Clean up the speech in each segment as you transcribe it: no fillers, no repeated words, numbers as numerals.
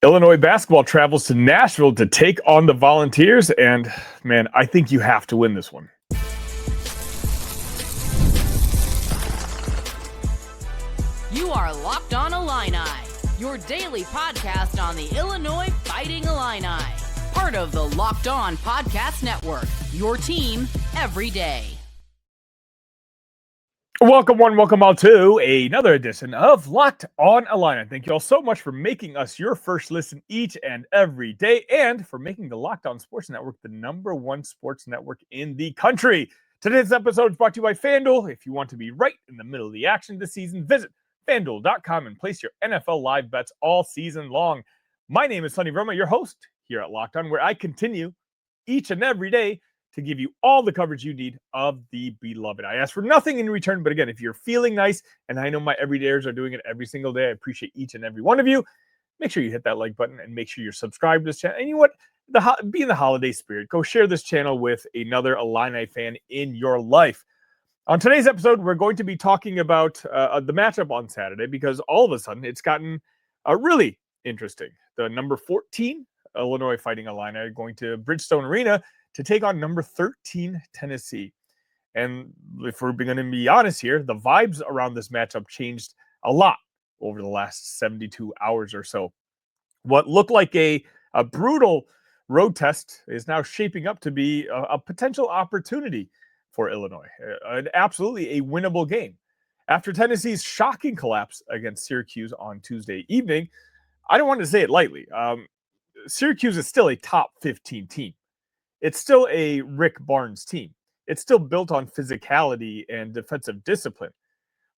Illinois basketball travels to Nashville to take on the Volunteers, and man, I think you have to win this one. You are Locked On Illini, your daily podcast on the Illinois Fighting Illini. Part of the Locked On Podcast Network, your team every day. Welcome all to another edition of Locked On Illini. Thank you all so much for making us your first listen each and every day, and for making the Locked On Sports Network the number one sports network in the country. Today's episode is brought to you by FanDuel. If you want to be right in the middle of the action this season, visit FanDuel.com and place your NFL live bets all season long. My name is Sonny Verma, your host here at Locked On, where I continue each and every day to give you all the coverage you need of the beloved. I ask for nothing in return, but again, if you're feeling nice, and I know my everydayers are doing it every single day, I appreciate each and every one of you. Make sure you hit that like button and make sure you're subscribed to this channel. And you know what? Be in the holiday spirit. Go share this channel with another Illini fan in your life. On today's episode, we're going to be talking about the matchup on Saturday, because all of a sudden it's gotten really interesting. The number 14 Illinois Fighting Illini are going to Bridgestone Arena to take on number 13 Tennessee. And if we're going to be honest here, the vibes around this matchup changed a lot over the last 72 hours or so. What looked like a brutal road test is now shaping up to be a potential opportunity for Illinois. Absolutely a winnable game. After Tennessee's shocking collapse against Syracuse on Tuesday evening, I don't want to say it lightly. Syracuse is still a top 15 team. It's still a Rick Barnes team. It's still built on physicality and defensive discipline.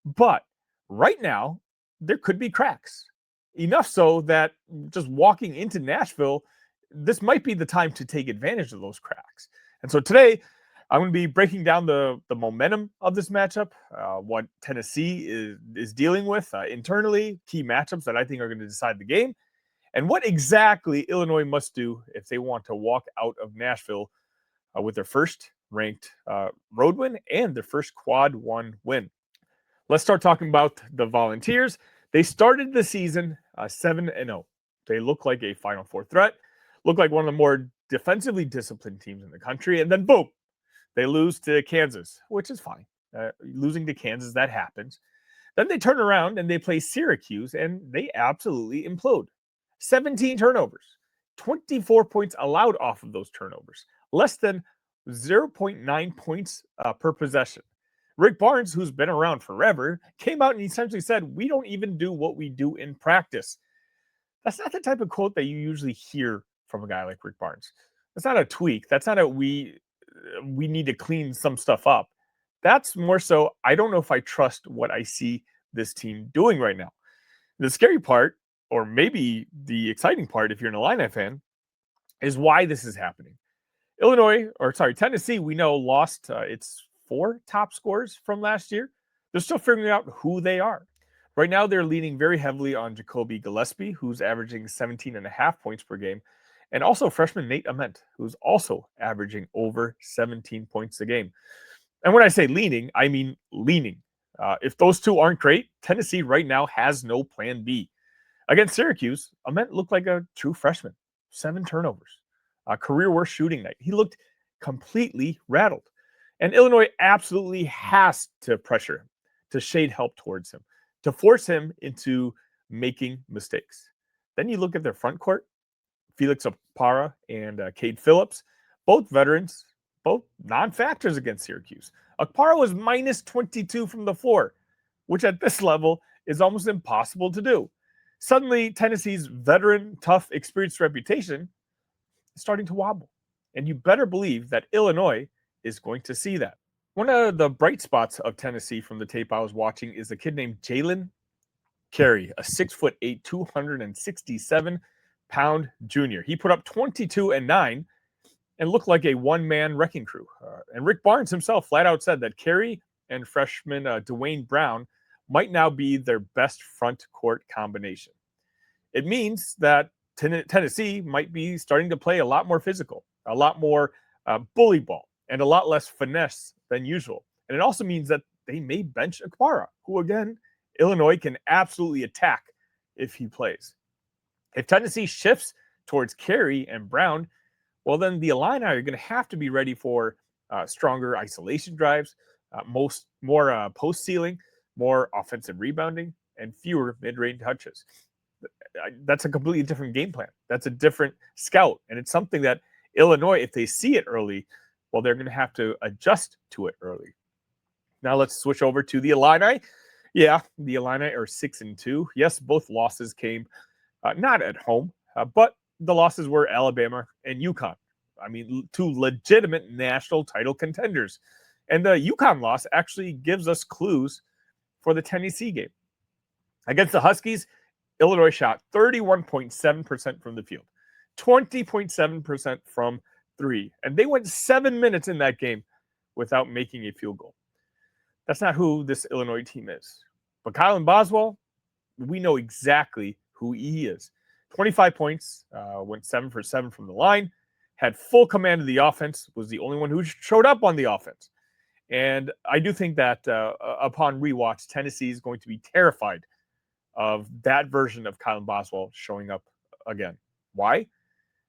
But right now, there could be cracks. Enough so that just walking into Nashville, this might be the time to take advantage of those cracks. And so today, I'm going to be breaking down the momentum of this matchup, what Tennessee is dealing with internally, key matchups that I think are going to decide the game, and what exactly Illinois must do if they want to walk out of Nashville with their first ranked road win and their first quad one win. Let's start talking about the Volunteers. They started the season 7-0. They look like a Final Four threat, look like one of the more defensively disciplined teams in the country, and then boom, they lose to Kansas, which is fine. Losing to Kansas, that happens. Then they turn around and they play Syracuse, and they absolutely implode. 17 turnovers, 24 points allowed off of those turnovers, less than 0.9 points per possession. Rick Barnes, who's been around forever, came out and essentially said, "We don't even do what we do in practice." That's not the type of quote that you usually hear from a guy like Rick Barnes. That's not a tweak. That's not a we need to clean some stuff up. That's more so, I don't know if I trust what I see this team doing right now. The scary part, or maybe the exciting part if you're an Illini fan, is why this is happening. Tennessee, we know, lost its 4 top scorers from last year. They're still figuring out who they are. Right now, they're leaning very heavily on Ja'Kobi Gillespie, who's averaging 17.5 points per game, and also freshman Nate Ament, who's also averaging over 17 points a game. And when I say leaning, I mean leaning. If those two aren't great, Tennessee right now has no plan B. Against Syracuse, Ament looked like a true freshman. 7 turnovers. A career worst shooting night. He looked completely rattled. And Illinois absolutely has to pressure him, to shade help towards him, to force him into making mistakes. Then you look at their front court. Felix Okpara and Cade Phillips, both veterans, both non-factors against Syracuse. Okpara was minus 22 from the floor, which at this level is almost impossible to do. Suddenly, Tennessee's veteran, tough, experienced reputation is starting to wobble. And you better believe that Illinois is going to see that. One of the bright spots of Tennessee from the tape I was watching is a kid named Jaylen Carey, a 6'8", 267-pound junior. He put up 22 and 9 and looked like a one-man wrecking crew. And Rick Barnes himself flat out said that Carey and freshman DeWayne Brown might now be their best front court combination. It means that Tennessee might be starting to play a lot more physical, a lot more bully ball, and a lot less finesse than usual. And it also means that they may bench Okpara, who, again, Illinois can absolutely attack if he plays. If Tennessee shifts towards Carey and Brown, well, then the Illini are going to have to be ready for stronger isolation drives, more post sealing, more offensive rebounding, and fewer mid-range touches. That's a completely different game plan. That's a different scout, and it's something that Illinois, if they see it early, well, they're going to have to adjust to it early. Now let's switch over to the Illini. Yeah, the Illini are 6-2. Yes, both losses came not at home, but the losses were Alabama and UConn. I mean, two legitimate national title contenders. And the UConn loss actually gives us clues for the Tennessee game. Against the Huskies, Illinois shot 31.7% from the field, 20.7% from three. And they went 7 minutes in that game without making a field goal. That's not who this Illinois team is. But Kylan Boswell, we know exactly who he is. 25 points, went 7 for 7 from the line, had full command of the offense, was the only one who showed up on the offense. And I do think that upon rewatch, Tennessee is going to be terrified of that version of Kylan Boswell showing up again. Why?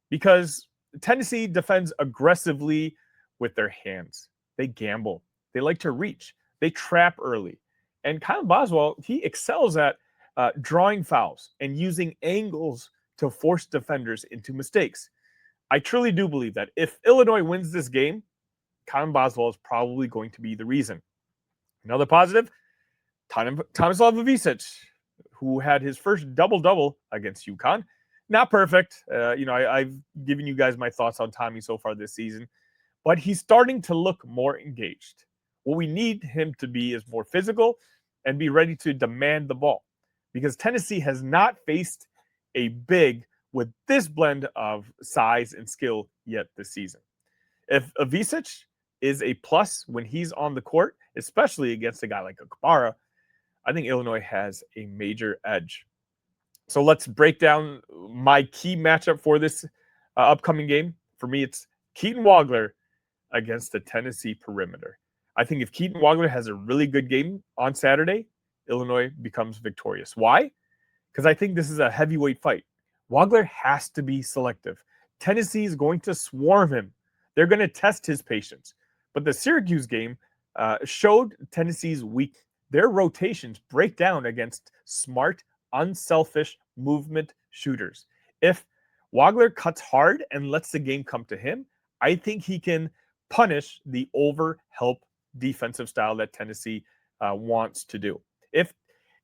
Because Tennessee defends aggressively with their hands. They gamble. They like to reach. They trap early. And Kylan Boswell, he excels at drawing fouls and using angles to force defenders into mistakes. I truly do believe that if Illinois wins this game, Kylan Boswell is probably going to be the reason. Another positive, Tomislav Ivicic, who had his first double-double against UConn. Not perfect. I've given you guys my thoughts on Tommy so far this season, but he's starting to look more engaged. What we need him to be is more physical and be ready to demand the ball, because Tennessee has not faced a big with this blend of size and skill yet this season. If Ivicic is a plus when he's on the court, especially against a guy like Okpara, I think Illinois has a major edge. So let's break down my key matchup for this upcoming game. For me, it's Keaton Wagler against the Tennessee perimeter. I think if Keaton Wagler has a really good game on Saturday, Illinois becomes victorious. Why? Because I think this is a heavyweight fight. Wagler has to be selective. Tennessee is going to swarm him. They're going to test his patience. But the Syracuse game showed Tennessee's weak. Their rotations break down against smart, unselfish movement shooters. If Wagler cuts hard and lets the game come to him, I think he can punish the over-help defensive style that Tennessee wants to do. If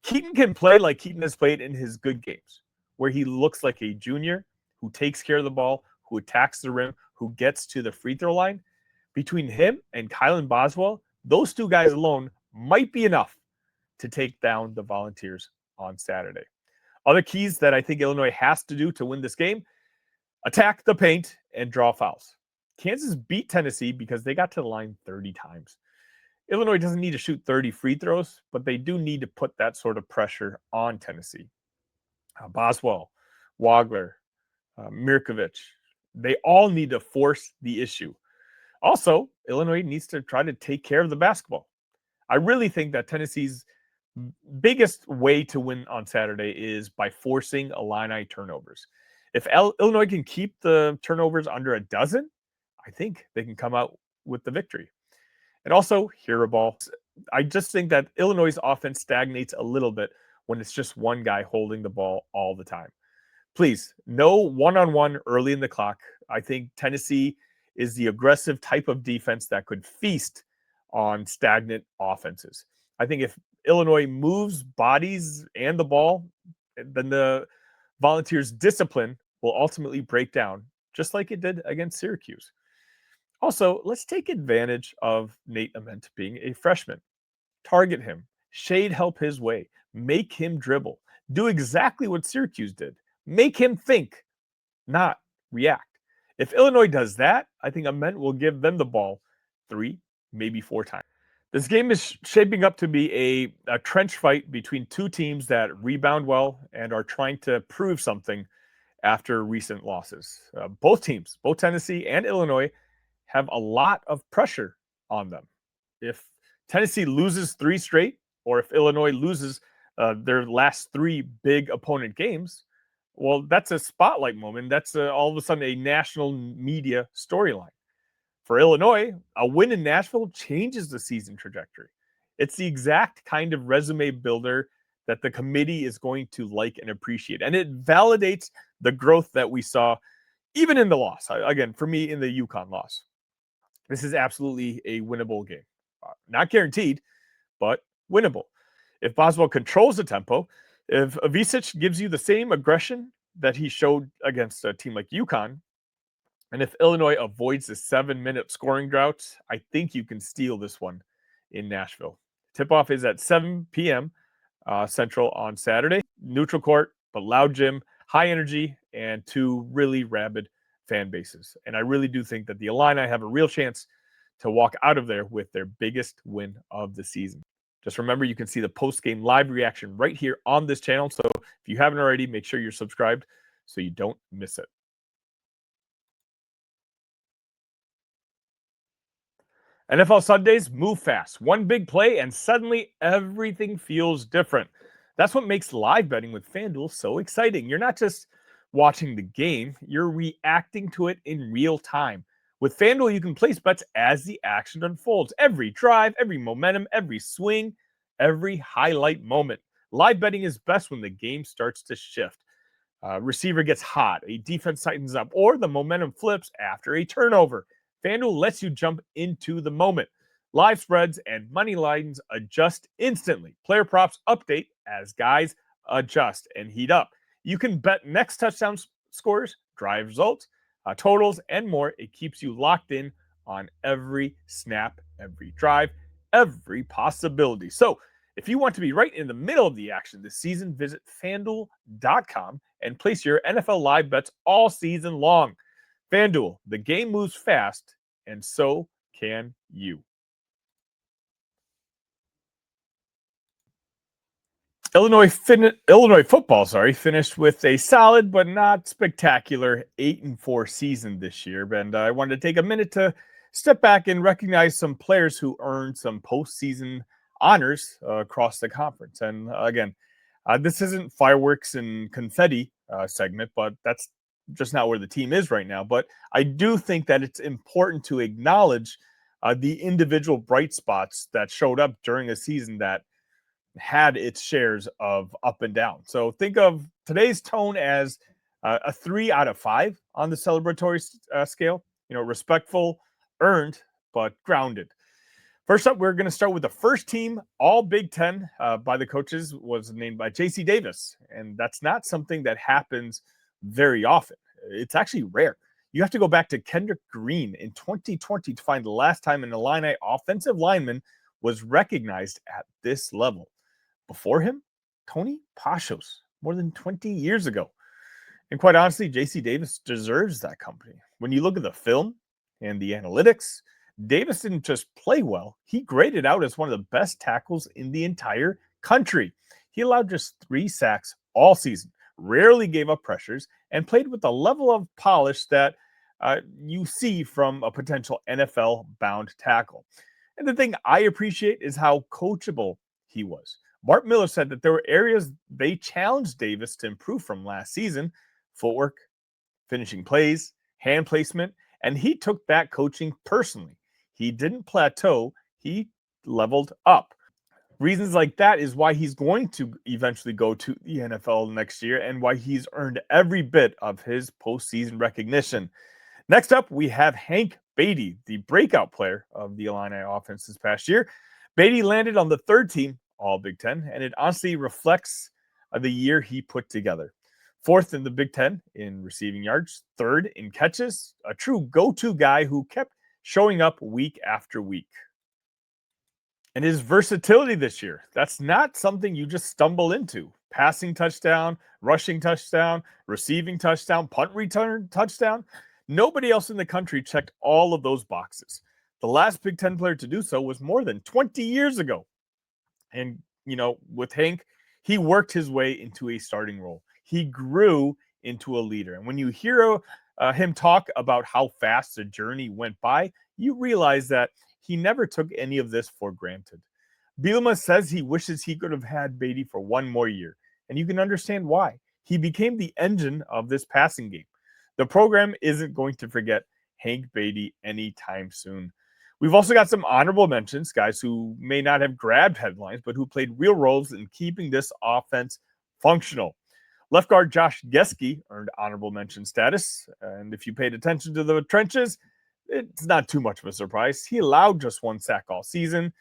Keaton can play like Keaton has played in his good games, where he looks like a junior who takes care of the ball, who attacks the rim, who gets to the free throw line, between him and Kylan Boswell, those two guys alone might be enough to take down the Volunteers on Saturday. Other keys that I think Illinois has to do to win this game: attack the paint and draw fouls. Kansas beat Tennessee because they got to the line 30 times. Illinois doesn't need to shoot 30 free throws, but they do need to put that sort of pressure on Tennessee. Boswell, Wagler, Mirkovic, they all need to force the issue. Also, Illinois needs to try to take care of the basketball. I really think that Tennessee's biggest way to win on Saturday is by forcing Illini turnovers. If Illinois can keep the turnovers under a dozen, I think they can come out with the victory. And also, hero ball. I just think that Illinois' offense stagnates a little bit when it's just one guy holding the ball all the time. Please, no one-on-one early in the clock. I think Tennessee is the aggressive type of defense that could feast on stagnant offenses. I think if Illinois moves bodies and the ball, then the Volunteers' discipline will ultimately break down, just like it did against Syracuse. Also, let's take advantage of Nate Ament being a freshman. Target him, shade help his way, make him dribble, do exactly what Syracuse did. Make him think, not react. If Illinois does that, I think Ament will give them the ball 3, maybe 4 times. This game is shaping up to be a trench fight between two teams that rebound well and are trying to prove something after recent losses. Both teams, both Tennessee and Illinois, have a lot of pressure on them. If Tennessee loses 3 straight, or if Illinois loses their last 3 big opponent games, Well, that's a spotlight moment. That's all of a sudden a national media storyline. For Illinois, a win in Nashville changes the season trajectory. It's the exact kind of resume builder that the committee is going to like and appreciate. And it validates the growth that we saw even in the loss. Again, for me, in the UConn loss. This is absolutely a winnable game. Not guaranteed, but winnable. If Boswell controls the tempo, if Avicic gives you the same aggression that he showed against a team like UConn, and if Illinois avoids the 7-minute scoring drought, I think you can steal this one in Nashville. Tip-off is at 7 p.m. Central on Saturday. Neutral court, but loud gym, high energy, and two really rabid fan bases. And I really do think that the Illini have a real chance to walk out of there with their biggest win of the season. Just remember, you can see the post-game live reaction right here on this channel. So if you haven't already, make sure you're subscribed so you don't miss it. NFL Sundays move fast. One big play, and suddenly everything feels different. That's what makes live betting with FanDuel so exciting. You're not just watching the game, you're reacting to it in real time. With FanDuel, you can place bets as the action unfolds. Every drive, every momentum, every swing, every highlight moment. Live betting is best when the game starts to shift. Receiver gets hot, a defense tightens up, or the momentum flips after a turnover. FanDuel lets you jump into the moment. Live spreads and money lines adjust instantly. Player props update as guys adjust and heat up. You can bet next touchdown scores, drive results, totals, and more. It keeps you locked in on every snap, every drive, every possibility. So if you want to be right in the middle of the action this season, visit FanDuel.com and place your NFL live bets all season long. FanDuel, the game moves fast, and so can you. Illinois football, finished with a solid but not spectacular 8-4 season this year. And I wanted to take a minute to step back and recognize some players who earned some postseason honors across the conference. And again, this isn't fireworks and confetti segment, but that's just not where the team is right now. But I do think that it's important to acknowledge the individual bright spots that showed up during a season that had its shares of up and down. So think of today's tone as a 3 out of 5 on the celebratory scale. Respectful, earned, but grounded. First up, we're going to start with the first team all Big Ten by the coaches was named by J.C. Davis. And that's not something that happens very often. It's actually rare. You have to go back to Kendrick Green in 2020 to find the last time an Illini offensive lineman was recognized at this level. Before him, Tony Pashos, more than 20 years ago. And quite honestly, J.C. Davis deserves that company. When you look at the film and the analytics, Davis didn't just play well. He graded out as one of the best tackles in the entire country. He allowed just 3 sacks all season, rarely gave up pressures, and played with a level of polish that you see from a potential NFL-bound tackle. And the thing I appreciate is how coachable he was. Bart Miller said that there were areas they challenged Davis to improve from last season: footwork, finishing plays, hand placement, and he took that coaching personally. He didn't plateau, he leveled up. Reasons like that is why he's going to eventually go to the NFL next year and why he's earned every bit of his postseason recognition. Next up, we have Hank Beatty, the breakout player of the Illini offense this past year. Beatty landed on the third team all Big Ten, and it honestly reflects the year he put together. 4th in the Big Ten in receiving yards, 3rd in catches, a true go-to guy who kept showing up week after week. And his versatility this year, that's not something you just stumble into. Passing touchdown, rushing touchdown, receiving touchdown, punt return touchdown. Nobody else in the country checked all of those boxes. The last Big Ten player to do so was more than 20 years ago. And, with Hank, he worked his way into a starting role. He grew into a leader. And when you hear him talk about how fast the journey went by, you realize that he never took any of this for granted. Bielema says he wishes he could have had Beatty for one more year. And you can understand why. He became the engine of this passing game. The program isn't going to forget Hank Beatty anytime soon. We've also got some honorable mentions, guys who may not have grabbed headlines, but who played real roles in keeping this offense functional. Left guard Josh Geske earned honorable mention status, and if you paid attention to the trenches, it's not too much of a surprise. He allowed just 1 sack all season.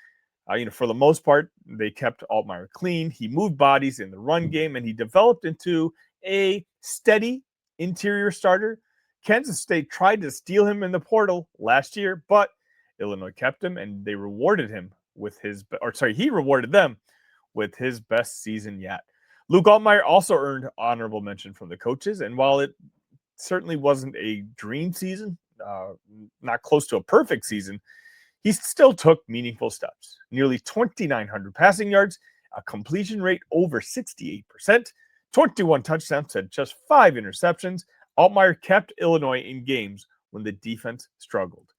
For the most part, they kept Okpara clean. He moved bodies in the run game, and he developed into a steady interior starter. Kansas State tried to steal him in the portal last year, but Illinois kept him, and they rewarded him with he rewarded them with his best season yet. Luke Okpara also earned honorable mention from the coaches, and while it certainly wasn't a dream season, not close to a perfect season, he still took meaningful steps. Nearly 2,900 passing yards, a completion rate over 68%, 21 touchdowns to just 5 interceptions. Okpara kept Illinois in games when the defense struggled.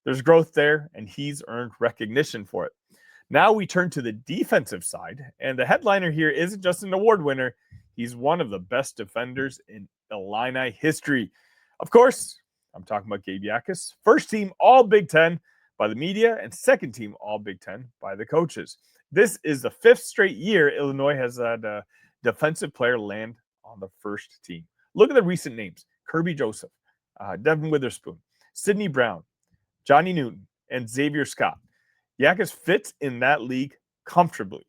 There's growth there, and he's earned recognition for it. Now we turn to the defensive side, and the headliner here isn't just an award winner. He's one of the best defenders in Illini history. Of course, I'm talking about Gabe Jacas, first team All Big Ten by the media and second team All Big Ten by the coaches. This is the 5th straight year Illinois has had a defensive player land on the first team. Look at the recent names: Kirby Joseph, Devin Witherspoon, Sidney Brown, Johnny Newton, and Xavier Scott. Jacas fits in that league comfortably.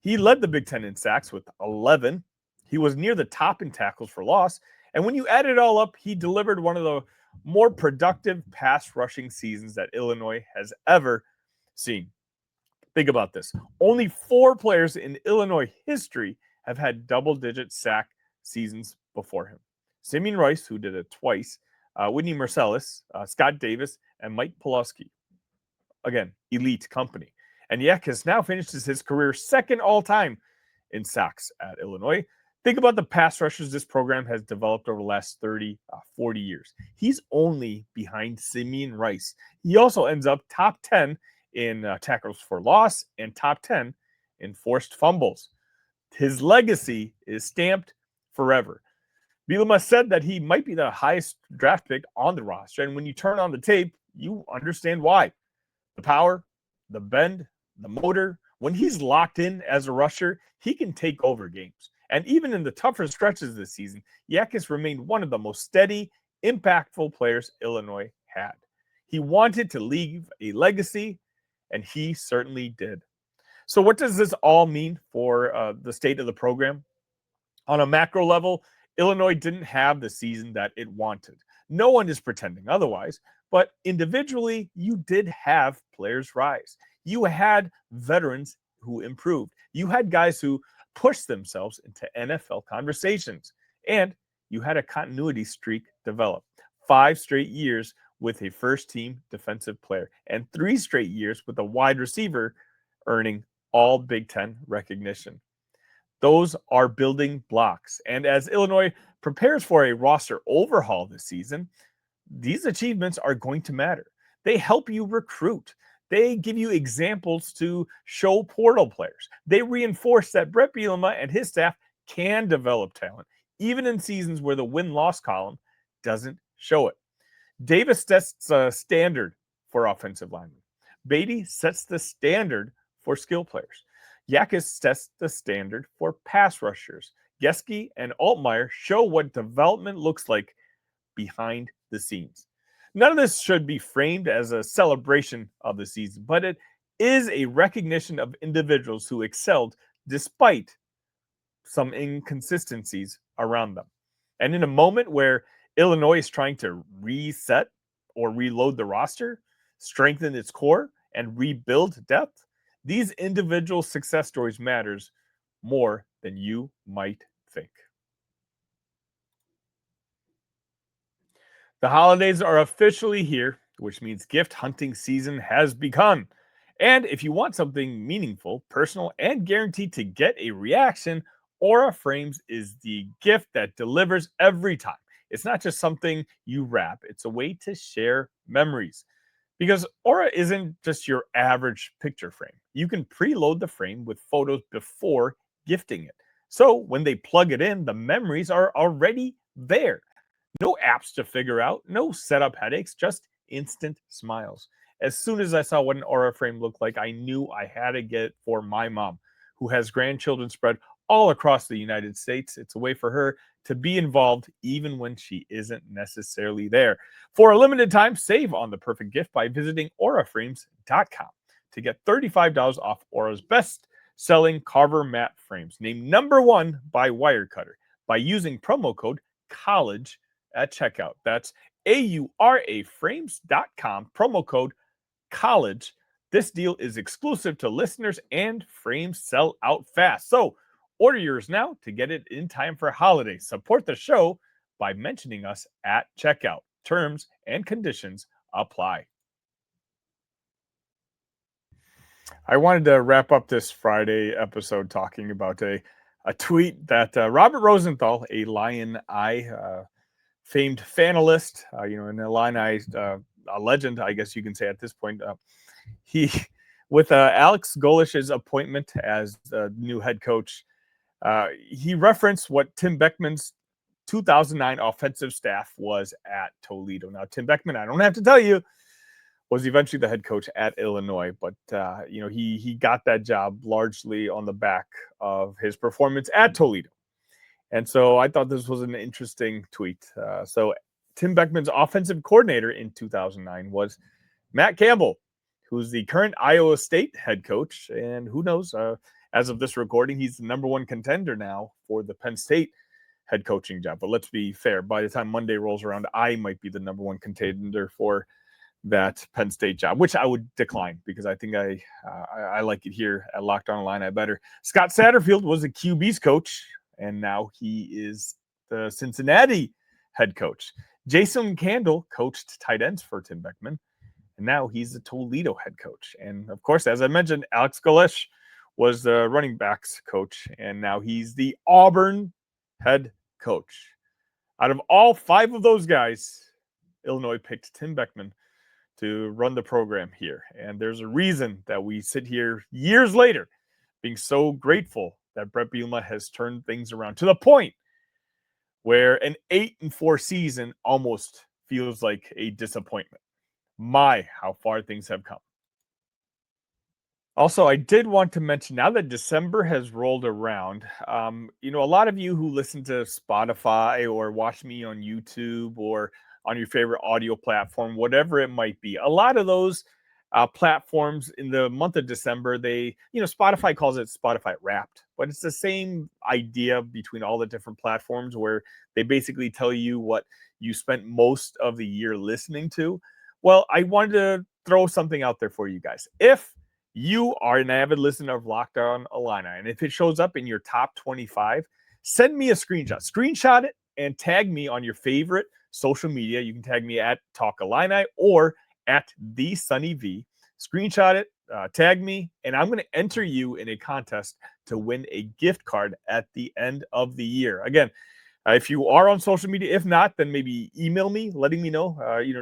He led the Big Ten in sacks with 11. He was near the top in tackles for loss. And when you add it all up, he delivered one of the more productive pass rushing seasons that Illinois has ever seen. Think about this. Only 4 players in Illinois history have had double-digit sack seasons before him. Simeon Rice, who did it twice, Whitney Marsalis, Scott Davis, and Mike Pulaski. Again, elite company. And Jacas now finishes his career second all-time in sacks at Illinois. Think about the pass rushers this program has developed over the last 30, 40 years. He's only behind Simeon Rice. He also ends up top 10 in tackles for loss and top 10 in forced fumbles. His legacy is stamped forever. Bielema said that he might be the highest draft pick on the roster, and when you turn on the tape, you understand why. The power, the bend, the motor. When he's locked in as a rusher, he can take over games. And even in the tougher stretches this season, Jacas remained one of the most steady, impactful players Illinois had. He wanted to leave a legacy, and he certainly did. So what does this all mean for the state of the program? On a macro level, Illinois didn't have the season that it wanted. No one is pretending otherwise, but individually, you did have players rise. You had veterans who improved. You had guys who pushed themselves into NFL conversations, and you had a continuity streak develop. 5 straight years with a first-team defensive player and 3 straight years with a wide receiver earning all Big Ten recognition. Those are building blocks, and as Illinois prepares for a roster overhaul this season, these achievements are going to matter. They help you recruit. They give you examples to show portal players. They reinforce that Brett Bielema and his staff can develop talent, even in seasons where the win-loss column doesn't show it. Davis sets a standard for offensive linemen. Beatty sets the standard for skill players. Jacas sets the standard for pass rushers. Geske and Okpara show what development looks like behind the scenes. None of this should be framed as a celebration of the season, but it is a recognition of individuals who excelled despite some inconsistencies around them. And in a moment where Illinois is trying to reset or reload the roster, strengthen its core, and rebuild depth, these individual success stories matters more than you might think. The holidays are officially here, which means gift hunting season has begun. And if you want something meaningful, personal, and guaranteed to get a reaction, Aura Frames is the gift that delivers every time. It's not just something you wrap, it's a way to share memories. Because Aura isn't just your average picture frame. You can preload the frame with photos before gifting it. So when they plug it in, the memories are already there. No apps to figure out, no setup headaches, just instant smiles. As soon as I saw what an Aura frame looked like, I knew I had to get it for my mom, who has grandchildren spread all across the United States. It's a way for her to be involved even when she isn't necessarily there. For a limited time, save on the perfect gift by visiting auraframes.com to get $35 off Aura's best-selling carver mat frames, named number one by Wirecutter, by using promo code COLLEGE at checkout. That's auraframes.com, promo code COLLEGE. This deal is exclusive to listeners, and frames sell out fast. So order yours now to get it in time for holidays. Support the show by mentioning us at checkout. Terms and conditions apply. I wanted to wrap up this Friday episode talking about a tweet that Robert Rosenthal, a Lion Eye famed fanalist, an Illini a legend, I guess you can say at this point, he, with Alex Golish's appointment as the new head coach, he referenced what Tim Beckman's 2009 offensive staff was at Toledo. Now, Tim Beckman, I don't have to tell you, was eventually the head coach at Illinois, but he got that job largely on the back of his performance at Toledo. And so I thought this was an interesting tweet. So Tim Beckman's offensive coordinator in 2009 was Matt Campbell, who's the current Iowa State head coach. And who knows, as of this recording, he's the number one contender now for the Penn State head coaching job. But let's be fair, by the time Monday rolls around, I might be the number one contender for that Penn State job, which I would decline because I think I like it here at Locked On Illini better. Scott Satterfield was a QB's coach, and now he is the Cincinnati head coach. Jason Candle coached tight ends for Tim Beckman, and now he's the Toledo head coach. And of course, as I mentioned, Alex Golish was the running backs coach, and now he's the Auburn head coach. Out of all five of those guys, Illinois picked Tim Beckman to run the program here. And there's a reason that we sit here years later being so grateful that Brett Bielema has turned things around to the point where an 8-4 season almost feels like a disappointment. My, how far things have come. Also, I did want to mention, now that December has rolled around, a lot of you who listen to Spotify or watch me on YouTube or on your favorite audio platform, whatever it might be, a lot of those platforms in the month of December, Spotify calls it Spotify Wrapped, but it's the same idea between all the different platforms where they basically tell you what you spent most of the year listening to. Well, I wanted to throw something out there for you guys. If you are an avid listener of Locked On Illini, and if it shows up in your top 25, send me a screenshot. Screenshot it and tag me on your favorite social media. You can tag me at Talk Illini or at the Sunny V. Screenshot it, tag me, and I'm going to enter you in a contest to win a gift card at the end of the year. Again, if you are on social media, if not, then maybe email me, letting me know,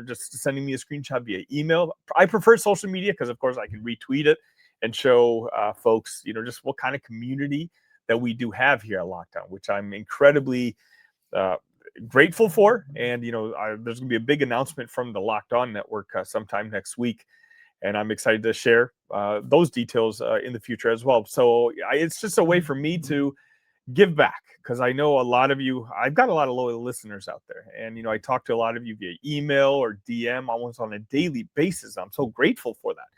just sending me a screenshot via email. I prefer social media because, of course, I can retweet it and show folks, just what kind of community that we do have here at Lockdown, which I'm incredibly grateful for. And, there's going to be a big announcement from the Locked On Network sometime next week. And I'm excited to share those details in the future as well. So it's just a way for me to give back, because I know a lot of you, I've got a lot of loyal listeners out there. And, I talk to a lot of you via email or DM almost on a daily basis. I'm so grateful for that.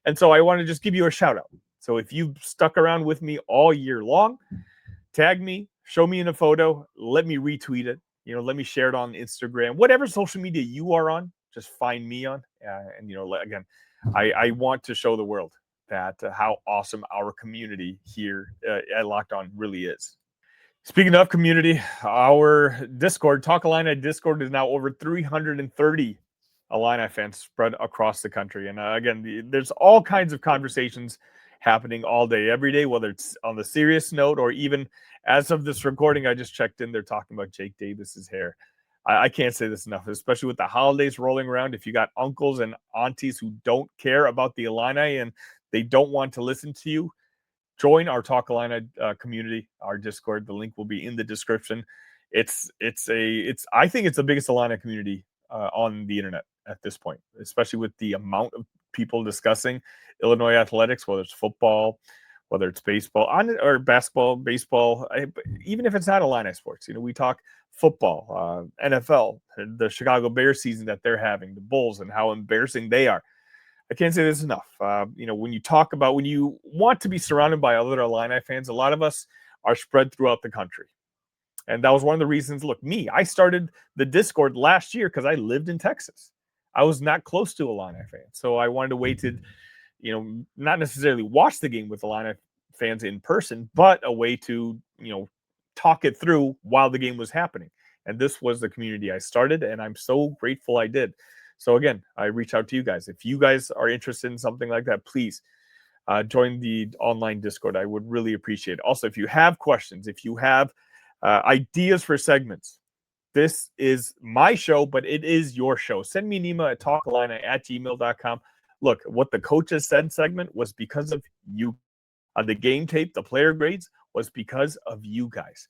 And so I want to just give you a shout out. So if you've stuck around with me all year long, tag me, show me in a photo, let me retweet it, let me share it on Instagram, whatever social media you are on, just find me on. Again, I want to show the world that how awesome our community here at Locked On really is. Speaking of community, our Discord, Talk Illini Discord, is now over 330 Illini fans spread across the country. And again, there's all kinds of conversations happening all day, every day, whether it's on the serious note or even as of this recording, I just checked in, they're talking about Jake Davis's hair. I can't say this enough, especially with the holidays rolling around. If you got uncles and aunties who don't care about the Illini and they don't want to listen to you, join our Talk Illini community, our Discord. The link will be in the description. I think it's the biggest Illini community on the internet at this point, especially with the amount of people discussing Illinois athletics, whether it's football, whether it's baseball, or basketball, baseball, even if it's not Illini sports. We talk football, NFL, the Chicago Bears season that they're having, the Bulls, and how embarrassing they are. I can't say this enough. When you want to be surrounded by other Illini fans, a lot of us are spread throughout the country. And that was one of the reasons, I started the Discord last year because I lived in Texas. I was not close to Illini fans. So I wanted to wait to, not necessarily watch the game with Illini fans in person, but a way to, talk it through while the game was happening. And this was the community I started, and I'm so grateful I did. So again, I reach out to you guys. If you guys are interested in something like that, please join the online Discord. I would really appreciate it. Also, if you have questions, if you have ideas for segments, this is my show, but it is your show. Send me an email at talkillini@gmail.com. Look, what the coaches said segment was because of you. On the game tape, the player grades was because of you guys.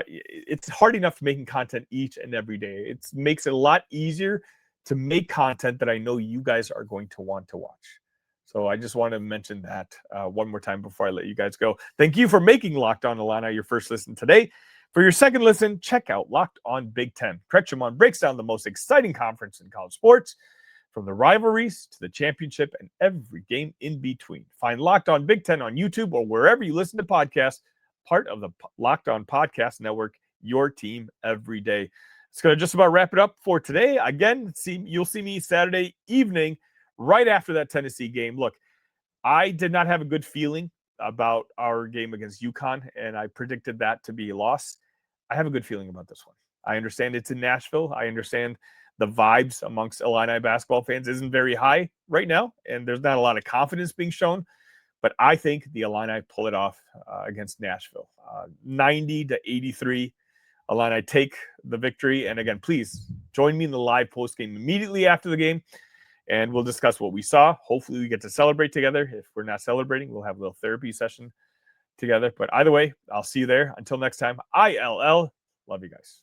It's hard enough making content each and every day. It makes it a lot easier to make content that I know you guys are going to want to watch. So I just want to mention that one more time before I let you guys go. Thank you for making Locked On Illini your first listen today. For your second listen, check out Locked On Big Ten. Kretschmann breaks down the most exciting conference in college sports, from the rivalries to the championship and every game in between. Find Locked On Big Ten on YouTube or wherever you listen to podcasts, part of the Locked On Podcast Network, your team every day. It's going to just about wrap it up for today. Again, you'll see me Saturday evening right after that Tennessee game. Look, I did not have a good feeling about our game against UConn, and I predicted that to be a loss. I have a good feeling about this one. I understand it's in Nashville. I understand the vibes amongst Illini basketball fans isn't very high right now, and there's not a lot of confidence being shown. But I think the Illini pull it off against Nashville. 90-83. Illini take the victory. And again, please join me in the live post game immediately after the game, and we'll discuss what we saw. Hopefully we get to celebrate together. If we're not celebrating, we'll have a little therapy session together. But either way, I'll see you there. Until next time, ILL. Love you guys.